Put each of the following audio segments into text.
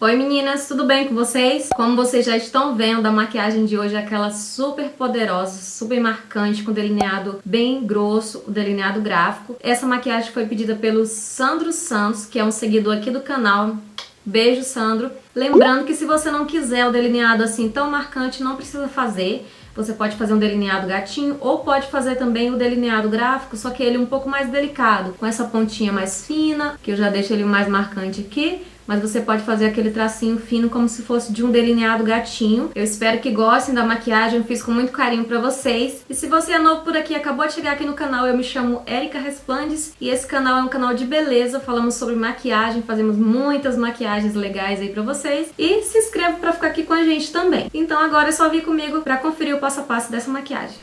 Oi meninas, tudo bem com vocês? Como vocês já estão vendo, a maquiagem de hoje é aquela super poderosa, super marcante, com delineado bem grosso, o delineado gráfico. Essa maquiagem foi pedida pelo Sandro Santos, que é um seguidor aqui do canal. Beijo, Sandro. Lembrando que se você não quiser o delineado assim tão marcante, não precisa fazer. Você pode fazer um delineado gatinho ou pode fazer também o delineado gráfico, só que ele um pouco mais delicado, com essa pontinha mais fina, que eu já deixo ele mais marcante aqui. Mas você pode fazer aquele tracinho fino como se fosse de um delineado gatinho. Eu espero que gostem da maquiagem, eu fiz com muito carinho pra vocês. E se você é novo por aqui, acabou de chegar aqui no canal, eu me chamo Erika Resplandes e esse canal é um canal de beleza, falamos sobre maquiagem, fazemos muitas maquiagens legais aí pra vocês. E se inscreva pra ficar aqui com a gente também. Então agora é só vir comigo pra conferir o passo a passo dessa maquiagem.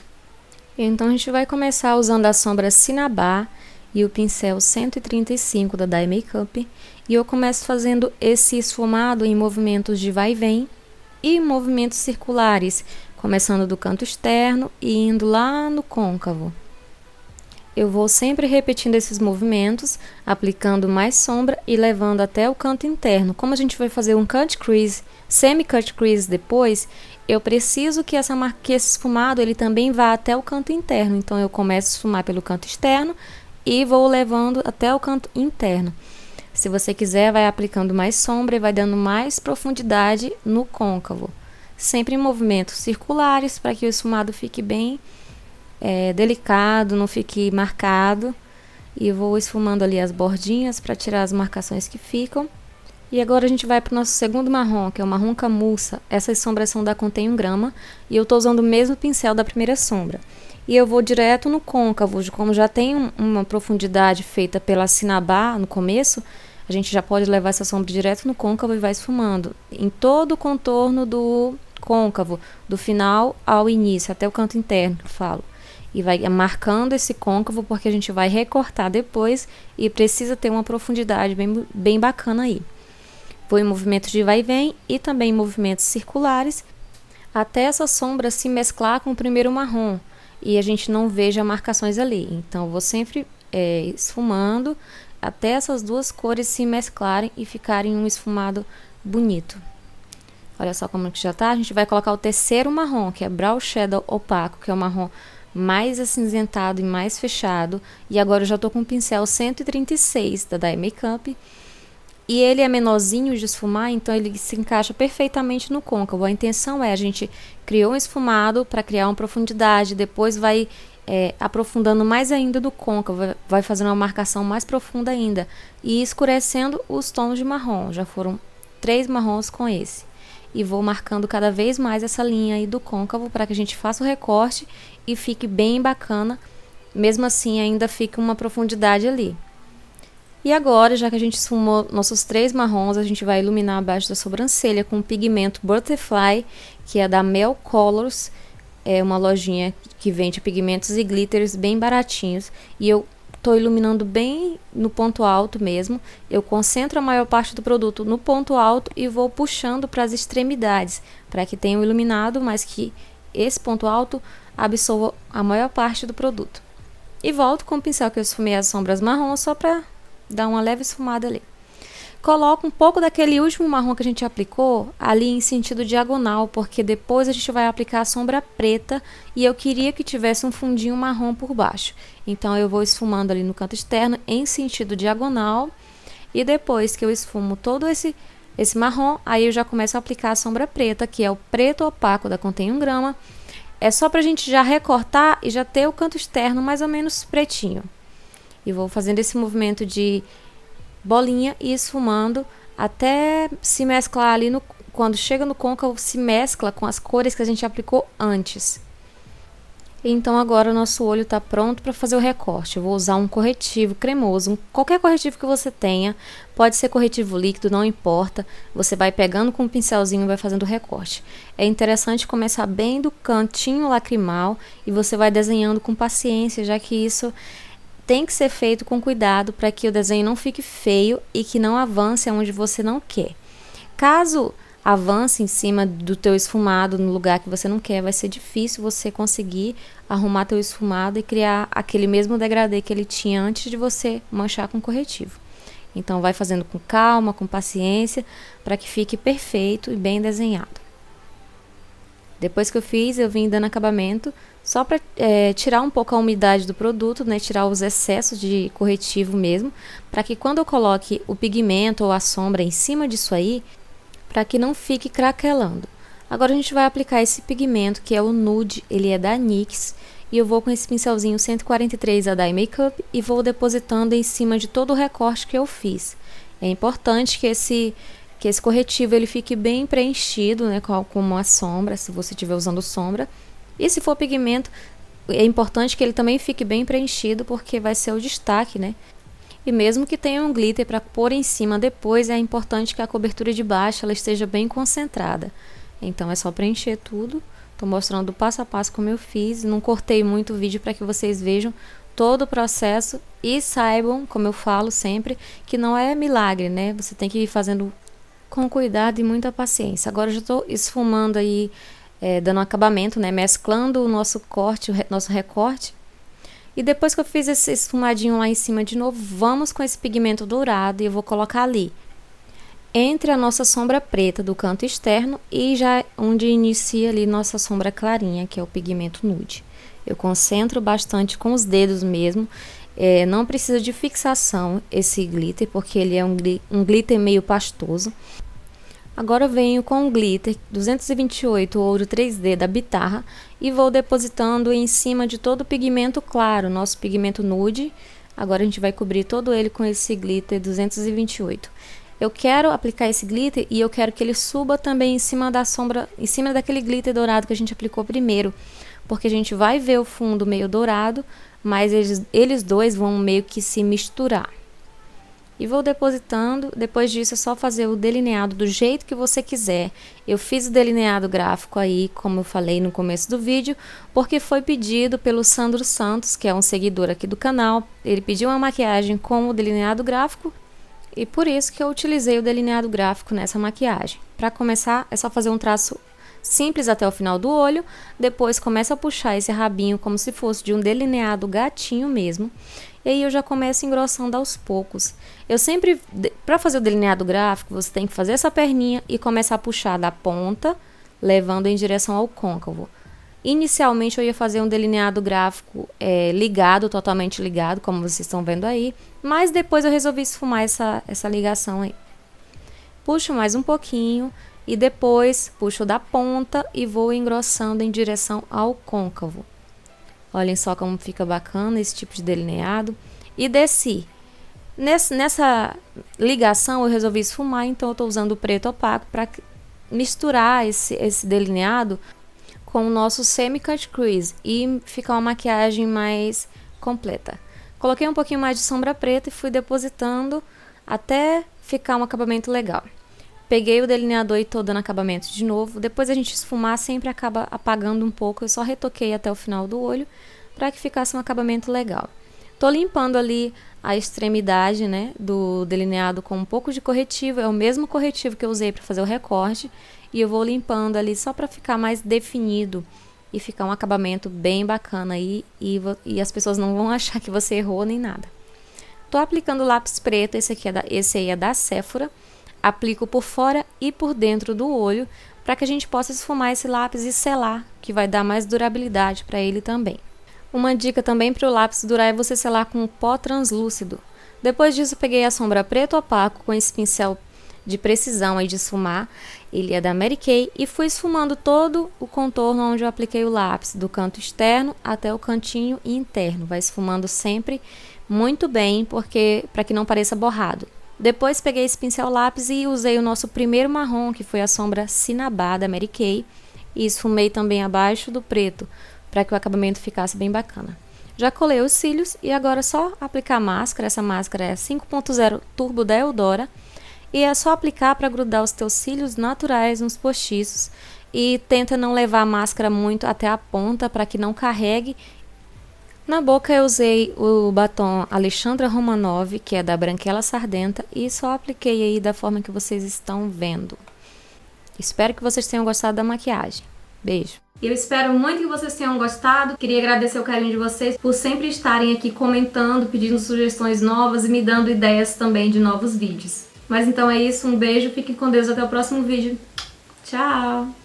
Então a gente vai começar usando a sombra Cinnabar e o pincel 135 da Dye Makeup. E eu começo fazendo esse esfumado em movimentos de vai e vem e movimentos circulares, começando do canto externo e indo lá no côncavo. Eu vou sempre repetindo esses movimentos, aplicando mais sombra e levando até o canto interno. Como a gente vai fazer um cut crease, semi-cut crease depois, eu preciso que esse esfumado ele também vá até o canto interno. Então eu começo a esfumar pelo canto externo e vou levando até o canto interno. Se você quiser, vai aplicando mais sombra e vai dando mais profundidade no côncavo. Sempre em movimentos circulares, para que o esfumado fique bem delicado, não fique marcado. E vou esfumando ali as bordinhas para tirar as marcações que ficam. E agora a gente vai para o nosso segundo marrom, que é o marrom camurça. Essas sombras são da Contém 1 grama e eu estou usando o mesmo pincel da primeira sombra. E eu vou direto no côncavo, como já tem uma profundidade feita pela Cinnabar no começo, a gente já pode levar essa sombra direto no côncavo e vai esfumando em todo o contorno do côncavo, do final ao início, até o canto interno, que eu falo. E vai marcando esse côncavo porque a gente vai recortar depois e precisa ter uma profundidade bem bacana aí. Vou em movimentos de vai e vem e também em movimentos circulares, até essa sombra se mesclar com o primeiro marrom e a gente não veja marcações ali. Então, eu vou sempre esfumando até essas duas cores se mesclarem e ficarem um esfumado bonito. Olha só como que já tá. A gente vai colocar o terceiro marrom, que é Brow Shadow Opaco, que é o marrom mais acinzentado e mais fechado. E agora eu já tô com o pincel 136 da Dye Makeup. E ele é menorzinho de esfumar, então ele se encaixa perfeitamente no côncavo. A intenção é, a gente criou um esfumado para criar uma profundidade, depois vai aprofundando mais ainda do côncavo, vai fazendo uma marcação mais profunda ainda. E escurecendo os tons de marrom, já foram 3 marrons com esse. E vou marcando cada vez mais essa linha aí do côncavo para que a gente faça o recorte e fique bem bacana. Mesmo assim, ainda fica uma profundidade ali. E agora, já que a gente esfumou nossos 3 marrons, a gente vai iluminar abaixo da sobrancelha com o pigmento Butterfly, que é da Mel Colors. É uma lojinha que vende pigmentos e glitters bem baratinhos. E eu tô iluminando bem no ponto alto mesmo. Eu concentro a maior parte do produto no ponto alto e vou puxando para as extremidades, para que tenha o iluminado, mas que esse ponto alto absorva a maior parte do produto. E volto com o pincel que eu esfumei as sombras marrom só para dar uma leve esfumada ali. Coloco um pouco daquele último marrom que a gente aplicou ali em sentido diagonal, porque depois a gente vai aplicar a sombra preta e eu queria que tivesse um fundinho marrom por baixo. Então eu vou esfumando ali no canto externo em sentido diagonal e depois que eu esfumo todo esse marrom, aí eu já começo a aplicar a sombra preta, que é o preto opaco da Contém 1 grama. É só pra gente já recortar e já ter o canto externo mais ou menos pretinho. E vou fazendo esse movimento de bolinha e esfumando até se mesclar ali, quando chega no côncavo, se mescla com as cores que a gente aplicou antes. Então agora o nosso olho está pronto para fazer o recorte. Eu vou usar um corretivo cremoso, qualquer corretivo que você tenha, pode ser corretivo líquido, não importa. Você vai pegando com um pincelzinho e vai fazendo o recorte. É interessante começar bem do cantinho lacrimal e você vai desenhando com paciência, já que isso tem que ser feito com cuidado para que o desenho não fique feio e que não avance aonde você não quer. Caso avance em cima do teu esfumado no lugar que você não quer, vai ser difícil você conseguir arrumar teu esfumado e criar aquele mesmo degradê que ele tinha antes de você manchar com corretivo. Então vai fazendo com calma, com paciência, para que fique perfeito e bem desenhado. Depois que eu fiz, eu vim dando acabamento, só para tirar um pouco a umidade do produto, né, tirar os excessos de corretivo mesmo, para que quando eu coloque o pigmento ou a sombra em cima disso aí, para que não fique craquelando. Agora a gente vai aplicar esse pigmento, que é o Nude, ele é da NYX, e eu vou com esse pincelzinho 143 da Makeup e vou depositando em cima de todo o recorte que eu fiz. É importante que esse corretivo ele fique bem preenchido, né, como a sombra, se você estiver usando sombra. E se for pigmento, é importante que ele também fique bem preenchido, porque vai ser o destaque, né? E mesmo que tenha um glitter para pôr em cima depois, é importante que a cobertura de baixo ela esteja bem concentrada. Então é só preencher tudo. Estou mostrando passo a passo como eu fiz. Não cortei muito o vídeo para que vocês vejam todo o processo e saibam, como eu falo sempre, que não é milagre, né? Você tem que ir fazendo com cuidado e muita paciência. Agora eu já estou esfumando aí, dando um acabamento, né? Mesclando o nosso corte, nosso recorte. E depois que eu fiz esse esfumadinho lá em cima de novo, vamos com esse pigmento dourado e eu vou colocar ali, entre a nossa sombra preta do canto externo e já onde inicia ali nossa sombra clarinha, que é o pigmento nude. Eu concentro bastante com os dedos mesmo, não precisa de fixação esse glitter, porque ele é um glitter meio pastoso. Agora eu venho com o glitter 228 ouro 3D da Bitarra e vou depositando em cima de todo o pigmento claro, nosso pigmento nude. Agora a gente vai cobrir todo ele com esse glitter 228. Eu quero aplicar esse glitter e eu quero que ele suba também em cima da sombra, em cima daquele glitter dourado que a gente aplicou primeiro, porque a gente vai ver o fundo meio dourado, mas eles dois vão meio que se misturar. E vou depositando. Depois disso é só fazer o delineado do jeito que você quiser. Eu fiz o delineado gráfico aí, como eu falei no começo do vídeo, porque foi pedido pelo Sandro Santos, que é um seguidor aqui do canal. Ele pediu uma maquiagem com o delineado gráfico e por isso que eu utilizei o delineado gráfico nessa maquiagem. Para começar é só fazer um traço simples até o final do olho, depois começa a puxar esse rabinho como se fosse de um delineado gatinho mesmo. E aí eu já começo engrossando aos poucos. Eu sempre, para fazer o delineado gráfico, você tem que fazer essa perninha e começar a puxar da ponta, levando em direção ao côncavo. Inicialmente eu ia fazer um delineado gráfico ligado, totalmente ligado, como vocês estão vendo aí. Mas depois eu resolvi esfumar essa ligação aí. Puxo mais um pouquinho e depois puxo da ponta e vou engrossando em direção ao côncavo. Olhem só como fica bacana esse tipo de delineado. E desci. Nessa ligação eu resolvi esfumar, então eu estou usando o preto opaco para misturar esse delineado com o nosso semi-cut crease e ficar uma maquiagem mais completa. Coloquei um pouquinho mais de sombra preta e fui depositando até ficar um acabamento legal. Peguei o delineador e estou dando acabamento de novo. Depois a gente esfumar sempre acaba apagando um pouco. Eu só retoquei até o final do olho para que ficasse um acabamento legal. Estou limpando ali a extremidade, né, do delineado com um pouco de corretivo. É o mesmo corretivo que eu usei para fazer o recorte. E eu vou limpando ali só para ficar mais definido e ficar um acabamento bem bacana aí. E as pessoas não vão achar que você errou nem nada. Estou aplicando lápis preto. Esse aí é da Sephora. Aplico por fora e por dentro do olho para que a gente possa esfumar esse lápis e selar, que vai dar mais durabilidade para ele também. Uma dica também para o lápis durar é você selar com um pó translúcido. Depois disso, peguei a sombra preto opaco com esse pincel de precisão aí de esfumar. Ele é da Mary Kay e fui esfumando todo o contorno onde eu apliquei o lápis, do canto externo até o cantinho interno. Vai esfumando sempre muito bem, porque para que não pareça borrado. Depois peguei esse pincel lápis e usei o nosso primeiro marrom, que foi a sombra Cinabá da Mary Kay, e esfumei também abaixo do preto, para que o acabamento ficasse bem bacana. Já colei os cílios e agora é só aplicar a máscara. Essa máscara é 5.0 Turbo da Eudora e é só aplicar para grudar os teus cílios naturais nos postiços e tenta não levar a máscara muito até a ponta para que não carregue. Na boca eu usei o batom Alexandra Romanov, que é da Branquela Sardenta, e só apliquei aí da forma que vocês estão vendo. Espero que vocês tenham gostado da maquiagem. Beijo! Eu espero muito que vocês tenham gostado. Queria agradecer o carinho de vocês por sempre estarem aqui comentando, pedindo sugestões novas e me dando ideias também de novos vídeos. Mas então é isso, um beijo, fiquem com Deus, até o próximo vídeo. Tchau!